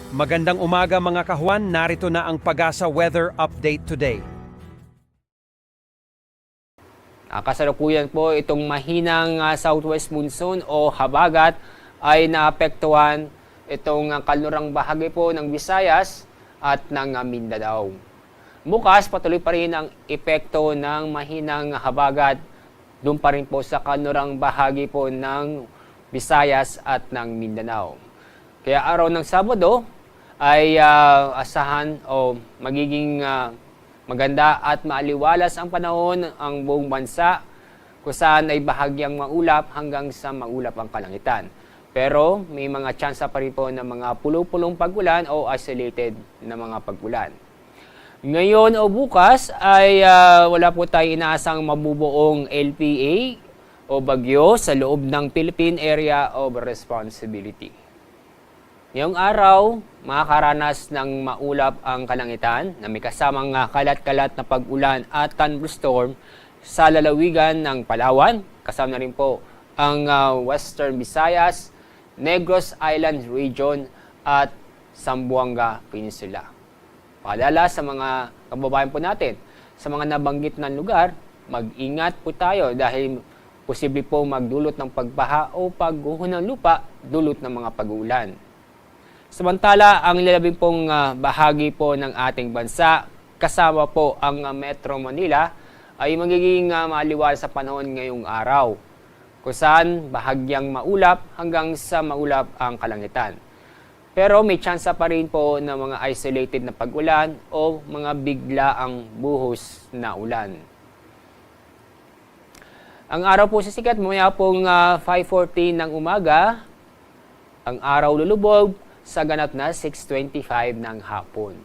Magandang umaga mga kahuan, narito na ang Pag-asa Weather Update today. Kasalukuyan po itong mahinang southwest monsoon o habagat ay naapektuhan itong kanlurang bahagi po ng Visayas at ng Mindanao. Bukas patuloy pa rin ang epekto ng mahinang habagat doon pa rin po sa kanlurang bahagi po ng Visayas at ng Mindanao. Kaya araw ng Sabado ay asahan o magiging maganda at maaliwalas ang panahon ang buong bansa kung saan ay bahagyang maulap hanggang sa maulap ang kalangitan. Pero may mga tsansa pa rin po ng mga pulong-pulong pag-ulan o isolated na mga pag-ulan. Ngayon o bukas ay wala po tayo inaasang mabubuong LPA o bagyo sa loob ng Philippine Area of Responsibility. Ngayong araw, makakaranas ng maulap ang kalangitan na may kasamang kalat-kalat na pag-ulan at thunderstorm sa lalawigan ng Palawan. Kasama na rin po ang Western Visayas, Negros Island Region at Zamboanga Peninsula. Paalala sa mga kababayan po natin, sa mga nabanggit na lugar, mag-ingat po tayo dahil posible po magdulot ng pagbaha o pagguho ng lupa dulot ng mga pag-uulan. Samantala, ang ilalabing pong bahagi po ng ating bansa, kasama po ang Metro Manila, ay magiging maaliwalas sa panahon ngayong araw, kung saan bahagyang maulap hanggang sa maulap ang kalangitan. Pero may tsansa pa rin po ng mga isolated na pag-ulan o mga biglaang buhos na ulan. Ang araw po sisikat mamaya pong 5:40 ng umaga, ang araw lulubog sa ganap na 6:25 ng hapon.